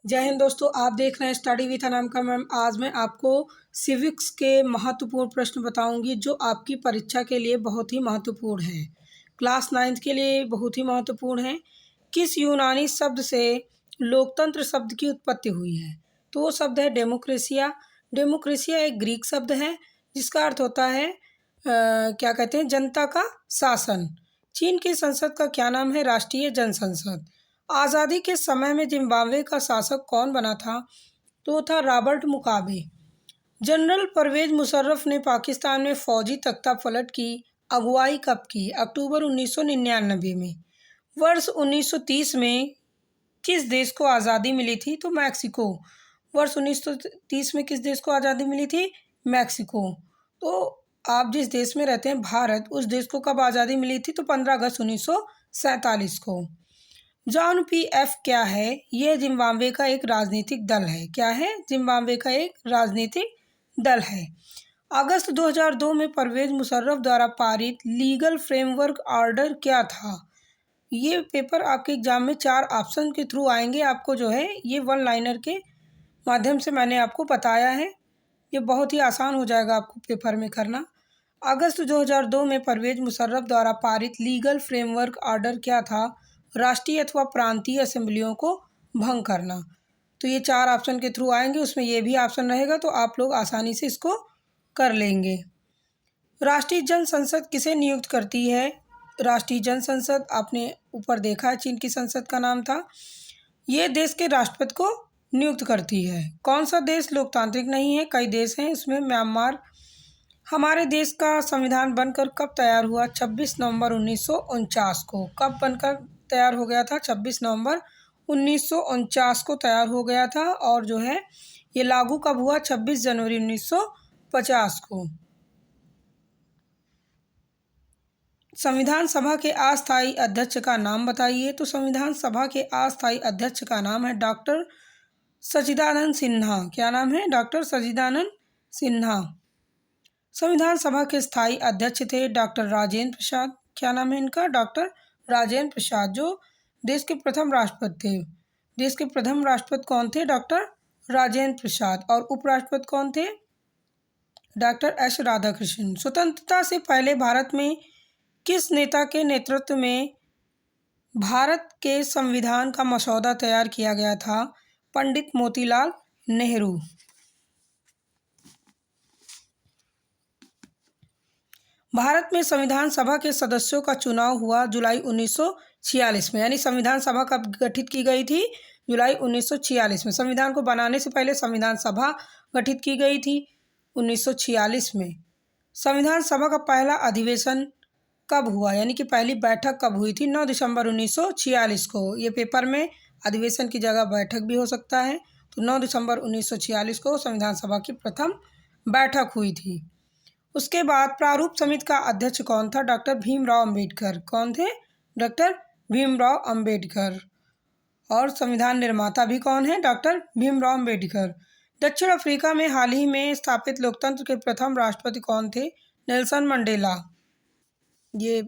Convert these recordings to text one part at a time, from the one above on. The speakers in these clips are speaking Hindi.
जय हिंद दोस्तों, आप देख रहे हैं स्टडी विथ अनामिका मैम। आज मैं आपको सिविक्स के महत्वपूर्ण प्रश्न बताऊंगी जो आपकी परीक्षा के लिए बहुत ही महत्वपूर्ण है। क्लास 9th के लिए बहुत ही महत्वपूर्ण है। किस यूनानी शब्द से लोकतंत्र शब्द की उत्पत्ति हुई है? तो वो शब्द है डेमोक्रेसिया। डेमोक्रेसिया एक ग्रीक शब्द है जिसका अर्थ होता है क्या कहते हैं, जनता का शासन। चीन की संसद का क्या नाम है? राष्ट्रीय जनसंसद। आज़ादी के समय में जिम्बाब्वे का शासक कौन बना था? तो था Robert Mugabe. General Pervez Musharraf ने पाकिस्तान में फौजी तख्तापलट की अगुवाई कब की? अक्टूबर 1999 में। वर्ष 1930 में किस देश को आज़ादी मिली थी? तो मैक्सिको। वर्ष 1930 में किस देश को आज़ादी मिली थी? मैक्सिको। तो आप जिस देश में रहते हैं भारत, उस देश को कब आज़ादी मिली थी? तो 15 अगस्त 1947 को। जॉन पी एफ क्या है? यह जिम्बाब्वे का एक राजनीतिक दल है। क्या है? जिम्बाब्वे का एक राजनीतिक दल है। अगस्त 2002 में परवेज मुशर्रफ द्वारा पारित लीगल फ्रेमवर्क ऑर्डर क्या था? ये पेपर आपके एग्जाम में 4 ऑप्शन के थ्रू आएंगे। आपको जो है ये वन लाइनर के माध्यम से मैंने आपको बताया है। ये बहुत ही आसान हो जाएगा आपको पेपर में करना। अगस्त 2002 में परवेज मुशर्रफ द्वारा पारित लीगल फ्रेमवर्क ऑर्डर क्या था? राष्ट्रीय अथवा प्रांतीय असेंबलियों को भंग करना। तो ये 4 ऑप्शन के थ्रू आएंगे, उसमें ये भी ऑप्शन रहेगा, तो आप लोग आसानी से इसको कर लेंगे। राष्ट्रीय जनसंसद किसे नियुक्त करती है? राष्ट्रीय जनसंसद आपने ऊपर देखा है, चीन की संसद का नाम था। ये देश के राष्ट्रपति को नियुक्त करती है। कौन सा देश लोकतांत्रिक नहीं है? कई देश हैं, इसमें म्यांमार। हमारे देश का संविधान बनकर कब तैयार हुआ? 26 नवंबर 1949 को। कब बनकर तैयार हो गया था? 26 नवंबर 1949 को तैयार हो गया था। और जो है ये लागू कब हुआ? 26 जनवरी 1950 को। संविधान सभा के अस्थायी अध्यक्ष का नाम बताइए। तो संविधान सभा के अस्थायी अध्यक्ष का नाम है डॉक्टर सच्चिदानंद सिन्हा। क्या नाम है? डॉक्टर सच्चिदानंद सिन्हा। संविधान सभा के स्थायी अध्यक्ष थे डॉक्टर राजेंद्र प्रसाद। क्या नाम है इनका? डॉक्टर राजेंद्र प्रसाद, जो देश के प्रथम राष्ट्रपति थे। देश के प्रथम राष्ट्रपति कौन थे? डॉक्टर राजेंद्र प्रसाद। और उपराष्ट्रपति कौन थे? Doctor S Radhakrishnan. स्वतंत्रता से पहले भारत में किस नेता के नेतृत्व में भारत के संविधान का मसौदा तैयार किया गया था? पंडित मोतीलाल नेहरू। भारत में संविधान सभा के सदस्यों का चुनाव हुआ जुलाई 1946 में। यानी संविधान सभा कब गठित की गई थी? जुलाई 1946 में। संविधान को बनाने से पहले संविधान सभा गठित की गई थी 1946 में। संविधान सभा का पहला अधिवेशन कब हुआ? यानी कि पहली बैठक कब हुई थी? 9 दिसंबर 1946 को। ये पेपर में अधिवेशन की जगह बैठक भी हो सकता है। तो 9 दिसंबर 1946 को संविधान सभा की प्रथम बैठक हुई थी। उसके बाद प्रारूप समिति का अध्यक्ष कौन था? डॉक्टर भीमराव अंबेडकर। कौन थे? डॉक्टर भीमराव अंबेडकर। और संविधान निर्माता भी कौन है? डॉक्टर भीमराव अंबेडकर। दक्षिण अफ्रीका में हाल ही में स्थापित लोकतंत्र के प्रथम राष्ट्रपति कौन थे? Nelson Mandela. ये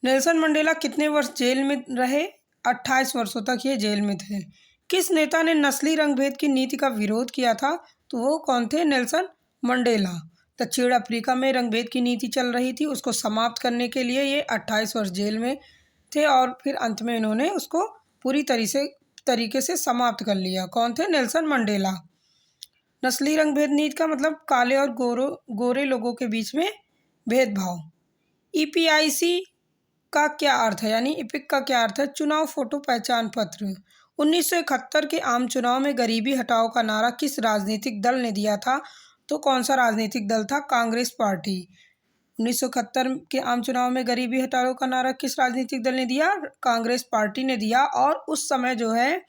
नेल्सन मंडेला कितने वर्ष जेल में रहे? 28 वर्षों तक ये जेल में थे। किस नेता ने नस्ली रंगभेद की नीति का विरोध किया था? तो वो कौन थे? Nelson Mandela. दक्षिण अफ्रीका में रंगभेद की नीति चल रही थी, उसको समाप्त करने के लिए ये 28 वर्ष जेल में थे और फिर अंत में इन्होंने उसको पूरी तरीके से समाप्त कर लिया। कौन थे? Nelson Mandela. नस्ली रंगभेद नीति का मतलब काले और गोरे लोगों के बीच में भेदभाव। ईपीआईसी का क्या अर्थ है? यानी इपिक का क्या अर्थ है? चुनाव फोटो पहचान पत्र। 1971 के आम चुनाव में गरीबी हटाओ का नारा किस राजनीतिक दल ने दिया था? तो कौन सा राजनीतिक दल था? कांग्रेस पार्टी। 1971 के आम चुनाव में गरीबी हटाओ का नारा किस राजनीतिक दल ने दिया? कांग्रेस पार्टी ने दिया। और उस समय जो है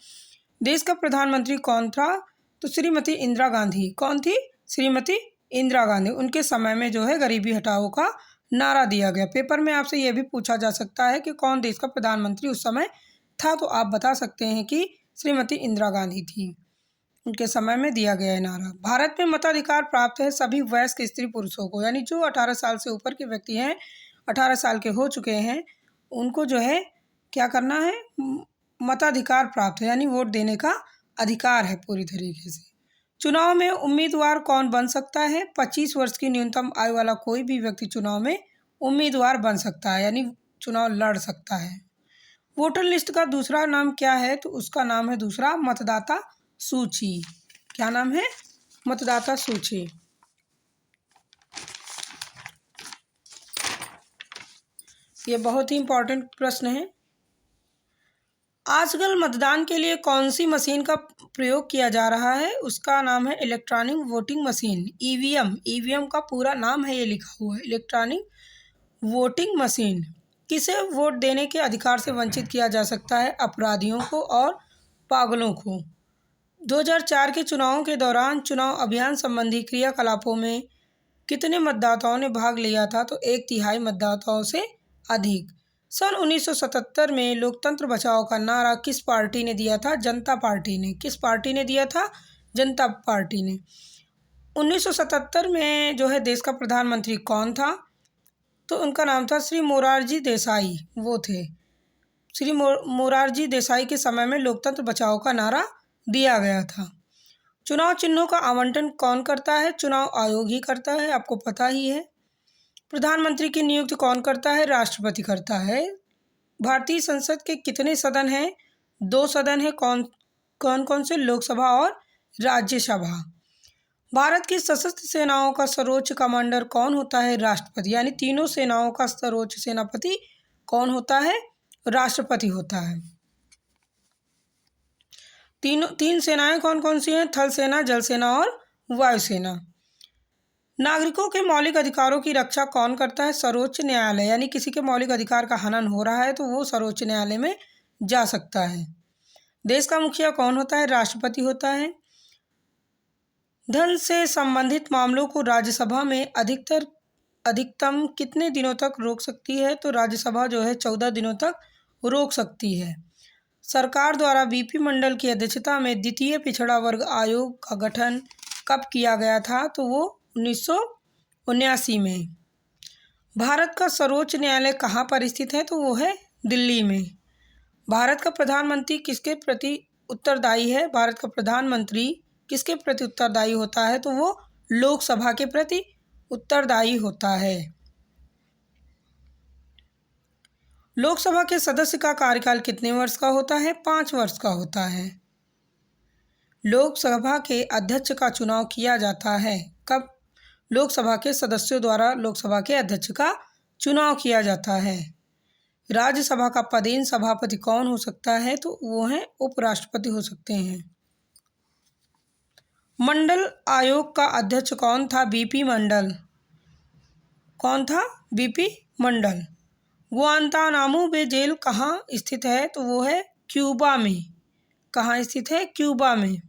देश का प्रधानमंत्री कौन था? तो श्रीमती इंदिरा गांधी। कौन थी? श्रीमती इंदिरा गांधी। उनके समय में जो है गरीबी हटाओ का नारा दिया गया। पेपर में आपसे यह भी पूछा जा सकता है कि कौन देश का प्रधानमंत्री उस समय था? तो आप बता सकते हैं कि श्रीमती इंदिरा गांधी थी। उनके समय में दिया गया है नारा। भारत में मताधिकार प्राप्त है सभी वयस्क स्त्री पुरुषों को। यानी जो 18 साल से ऊपर के व्यक्ति हैं, 18 साल के हो चुके हैं, उनको जो है क्या करना है? मताधिकार प्राप्त है, यानी वोट देने का अधिकार है पूरी तरीके से। चुनाव में उम्मीदवार कौन बन सकता है? 25 वर्ष की न्यूनतम आयु वाला कोई भी व्यक्ति चुनाव में उम्मीदवार बन सकता है, यानी चुनाव लड़ सकता है। वोटर लिस्ट का दूसरा नाम क्या है? तो उसका नाम है दूसरा मतदाता सूची। क्या नाम है? मतदाता सूची। ये बहुत ही इंपॉर्टेंट प्रश्न है। आजकल मतदान के लिए कौन सी मशीन का प्रयोग किया जा रहा है? उसका नाम है electronic voting machine, EVM. EVM का पूरा नाम है, ये लिखा हुआ है, इलेक्ट्रॉनिक वोटिंग मशीन। किसे वोट देने के अधिकार से वंचित किया जा सकता है? अपराधियों को और पागलों को। 2004 के चुनावों के दौरान चुनाव अभियान संबंधी क्रियाकलापों में कितने मतदाताओं ने भाग लिया था? तो 1/3 मतदाताओं से अधिक। सन 1977 में लोकतंत्र बचाओ का नारा किस पार्टी ने दिया था? जनता पार्टी ने। किस पार्टी ने दिया था? जनता पार्टी ने। 1977 में जो है देश का प्रधानमंत्री कौन था? तो उनका नाम था श्री मोरारजी देसाई, वो थे। श्री मोरारजी देसाई के समय में लोकतंत्र बचाओ का नारा दिया गया था। चुनाव चिन्हों का आवंटन कौन करता है? चुनाव आयोग ही करता है, आपको पता ही है। प्रधानमंत्री की नियुक्ति कौन करता है? राष्ट्रपति करता है। भारतीय संसद के कितने सदन हैं? 2 सदन है। कौन कौन से? लोकसभा और राज्यसभा। भारत की सशस्त्र सेनाओं का सर्वोच्च कमांडर कौन होता है? राष्ट्रपति। यानी तीनों सेनाओं का सर्वोच्च सेनापति कौन होता है? राष्ट्रपति होता है। तीन सेनाएं कौन कौन सी हैं? थल सेना, जल सेना और वायुसेना। नागरिकों के मौलिक अधिकारों की रक्षा कौन करता है? सर्वोच्च न्यायालय। यानी किसी के मौलिक अधिकार का हनन हो रहा है तो वो सर्वोच्च न्यायालय में जा सकता है। देश का मुखिया कौन होता है? राष्ट्रपति होता है। धन से संबंधित मामलों को राज्यसभा में अधिकतम कितने दिनों तक रोक सकती है? तो राज्यसभा जो है 14 दिनों तक रोक सकती है। सरकार द्वारा बीपी मंडल की अध्यक्षता में द्वितीय पिछड़ा वर्ग आयोग का गठन कब किया गया था? तो वो 1979 में। भारत का सर्वोच्च न्यायालय कहाँ पर स्थित है? तो वो है दिल्ली में। भारत का प्रधानमंत्री किसके प्रति उत्तरदायी है? भारत का प्रधानमंत्री किसके प्रति उत्तरदायी होता है? तो वो लोकसभा के प्रति उत्तरदायी होता है। लोकसभा के सदस्य का कार्यकाल कितने वर्ष का होता है? 5 वर्ष का होता है। लोकसभा के अध्यक्ष का चुनाव किया जाता है कब? लोकसभा के सदस्यों द्वारा लोकसभा के अध्यक्ष का चुनाव किया जाता है। राज्यसभा का पदेन सभापति कौन हो सकता है? तो वो हैं उपराष्ट्रपति हो सकते हैं। मंडल आयोग का अध्यक्ष कौन था? बीपी मंडल। कौन था? बीपी मंडल। गुआंतानामो बे जेल कहाँ स्थित है? तो वो है क्यूबा में। कहाँ स्थित है? क्यूबा में।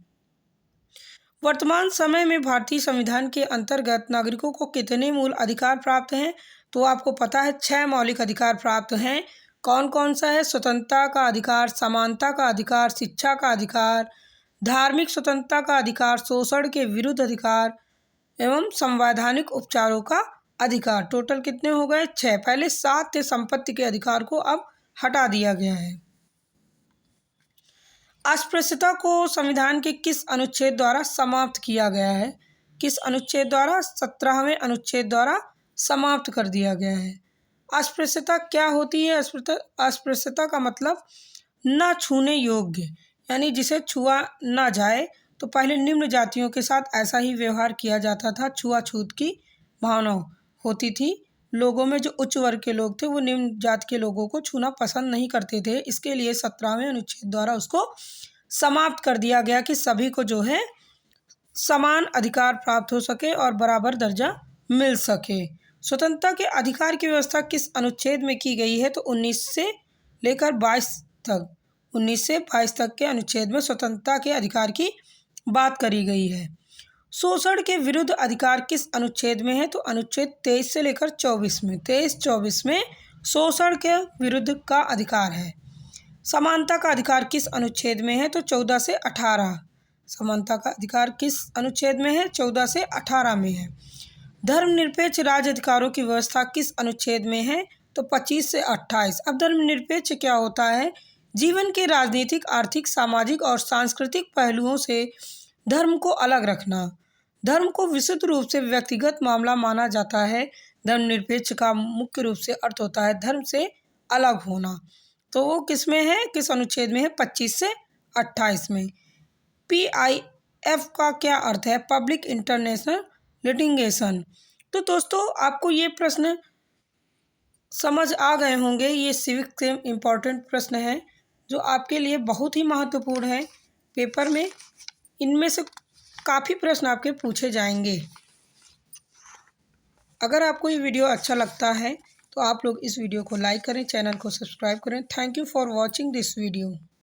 वर्तमान समय में भारतीय संविधान के अंतर्गत नागरिकों को कितने मूल अधिकार प्राप्त हैं? तो आपको पता है 6 मौलिक अधिकार प्राप्त हैं। कौन कौन सा है? स्वतंत्रता का अधिकार, समानता का अधिकार, शिक्षा का अधिकार, धार्मिक स्वतंत्रता का अधिकार, शोषण के विरुद्ध अधिकार एवं संवैधानिक उपचारों का अधिकार। टोटल कितने हो गए? 6। पहले 7 थे संपत्ति के अधिकार को अब हटा दिया गया है। अस्पृश्यता को संविधान के किस अनुच्छेद द्वारा समाप्त किया गया है? किस अनुच्छेद द्वारा? 17वें अनुच्छेद द्वारा समाप्त कर दिया गया है। अस्पृश्यता क्या होती है? अस्पृश्यता का मतलब न छूने योग्य, यानी जिसे छुआ ना जाए। तो पहले निम्न जातियों के साथ ऐसा ही व्यवहार किया जाता था, छुआछूत की भावना होती थी लोगों में। जो उच्च वर्ग के लोग थे वो निम्न जाति के लोगों को छूना पसंद नहीं करते थे। इसके लिए 17वें अनुच्छेद द्वारा उसको समाप्त कर दिया गया कि सभी को जो है समान अधिकार प्राप्त हो सके और बराबर दर्जा मिल सके। स्वतंत्रता के अधिकार की व्यवस्था किस अनुच्छेद में की गई है? तो 19 से लेकर 22 तक, 19 से 22 तक के अनुच्छेद में स्वतंत्रता के अधिकार की बात करी गई है। शोषण के विरुद्ध अधिकार किस अनुच्छेद में है? तो अनुच्छेद 23 से लेकर 24 में, 23-24 में शोषण के विरुद्ध का अधिकार है। समानता का अधिकार किस अनुच्छेद में है? तो 14 से 18। समानता का अधिकार किस अनुच्छेद में है? 14 से 18 में है। धर्मनिरपेक्ष राज्य अधिकारों की व्यवस्था किस अनुच्छेद में है? तो 25 से 28। अब धर्मनिरपेक्ष क्या होता है जीवन के राजनीतिक, आर्थिक, सामाजिक और सांस्कृतिक पहलुओं से धर्म को अलग रखना। धर्म को विशुद्ध रूप से व्यक्तिगत मामला माना जाता है। धर्मनिरपेक्ष का मुख्य रूप से अर्थ होता है धर्म से अलग होना। तो वो किस में है, किस अनुच्छेद में है? 25 से 28 में। PIF का क्या अर्थ है? Public international litigation. तो दोस्तों आपको ये प्रश्न समझ आ गए होंगे। ये सिविक से इम्पॉर्टेंट प्रश्न है जो आपके लिए बहुत ही महत्वपूर्ण है। पेपर में इनमें से काफ़ी प्रश्न आपके पूछे जाएंगे। अगर आपको ये वीडियो अच्छा लगता है तो आप लोग इस वीडियो को लाइक करें, चैनल को सब्सक्राइब करें। Thank you for watching this video.